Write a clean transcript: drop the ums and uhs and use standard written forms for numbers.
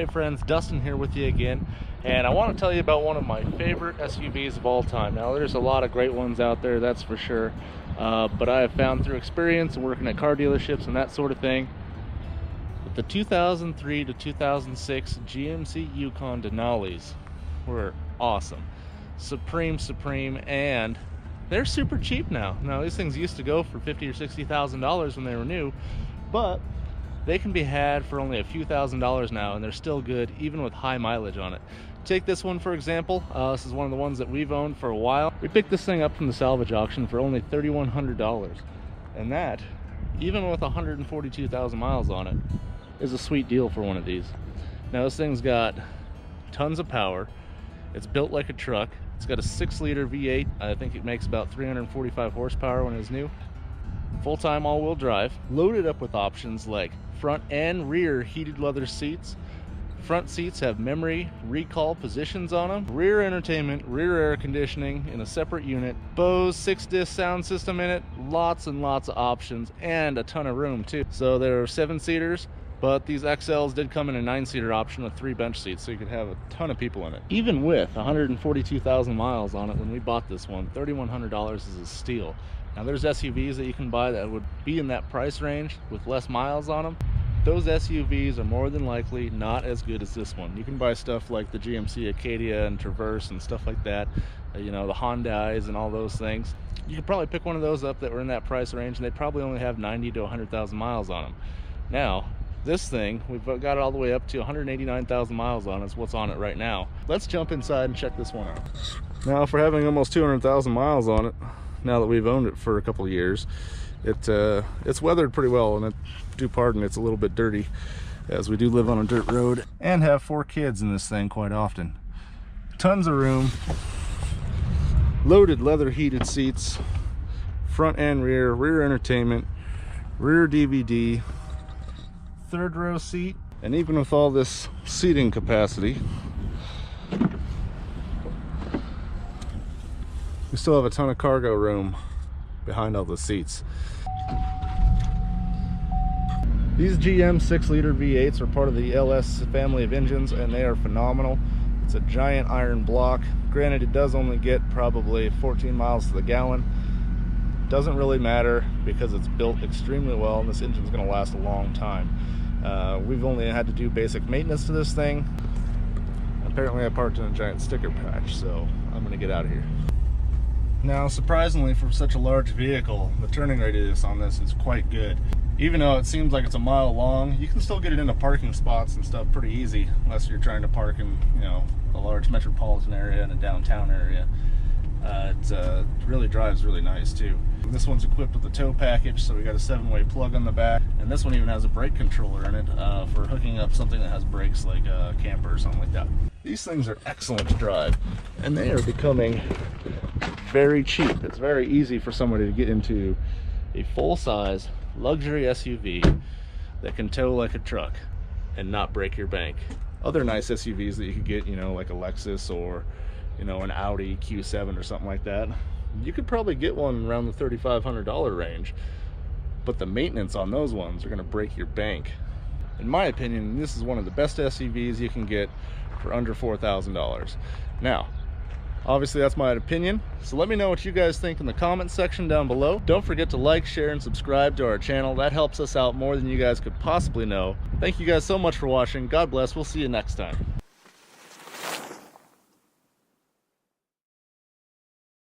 Hey friends, Dustin here with you again, and I want to tell you about one of my favorite SUVs of all time. Now there's a lot of great ones out there, that's for sure, but I have found through experience and working at car dealerships and that sort of thing that the 2003 to 2006 GMC Yukon Denalis were awesome. Supreme, and they're super cheap now. Now these things used to go for $50,000 or $60,000 when they were new, but they can be had for only a few $1,000s now, and they're still good even with high mileage on it. Take this one for example. This is one of the ones that we've owned for a while. We picked this thing up from the salvage auction for only $3,100, and that, even with 142,000 miles on it, is a sweet deal for one of these. Now this thing's got tons of power. It's built like a truck. It's got a 6-liter V8. I think it makes about 345 horsepower when it was new. Full-time all-wheel drive, loaded up with options like front and rear heated leather seats. Front seats have memory recall positions on them, rear entertainment, rear air conditioning in a separate unit, Bose 6-disc sound system in it, lots and lots of options, and a ton of room too. So there are 7-seaters, but these XLs did come in a 9-seater option with 3 bench seats, so you could have a ton of people in it. Even with 142,000 miles on it when we bought this one, $3,100 is a steal. Now there's SUVs that you can buy that would be in that price range with less miles on them. Those SUVs are more than likely not as good as this one. You can buy stuff like the GMC Acadia and Traverse and stuff like that, you know, the Hyundais and all those things. You could probably pick one of those up that were in that price range, and they'd probably only have 90 to 100,000 miles on them. Now this thing, we've got it all the way up to 189,000 miles on it. Is what's on it right now. Let's jump inside and check this one out. Now, for having almost 200,000 miles on it, now that we've owned it for a couple of years, it's weathered pretty well, and do pardon, it's a little bit dirty, as we do live on a dirt road and have 4 kids in this thing quite often. Tons of room, loaded leather heated seats, front and rear entertainment, rear DVD, 3rd row seat, and even with all this seating capacity, we still have a ton of cargo room behind all the seats. These GM 6-liter V8s are part of the LS family of engines, and they are phenomenal. It's a giant iron block. Granted, it does only get probably 14 miles to the gallon. Doesn't really matter because it's built extremely well, and this engine's going to last a long time. We've only had to do basic maintenance to this thing. Apparently I parked in a giant sticker patch, so I'm going to get out of here. Now, surprisingly, for such a large vehicle, the turning radius on this is quite good. Even though it seems like it's a mile long, you can still get it into parking spots and stuff pretty easy, unless you're trying to park in, you know, a large metropolitan area and a downtown area. It really drives really nice too. This one's equipped with a tow package, so we got a 7-way plug on the back, and this one even has a brake controller in it for hooking up something that has brakes, like a camper or something like that. These things are excellent to drive, and they are becoming very cheap. It's very easy for somebody to get into a full-size luxury SUV that can tow like a truck and not break your bank. Other nice SUVs that you could get, you know, like a Lexus or, you know, an Audi Q7 or something like that, you could probably get one around the $3,500 range, but the maintenance on those ones are going to break your bank. In my opinion, this is one of the best SUVs you can get for under $4,000. Now, obviously that's my opinion, so let me know what you guys think in the comment section down below. Don't forget to like, share, and subscribe to our channel. That helps us out more than you guys could possibly know. Thank you guys so much for watching. God bless. We'll see you next time.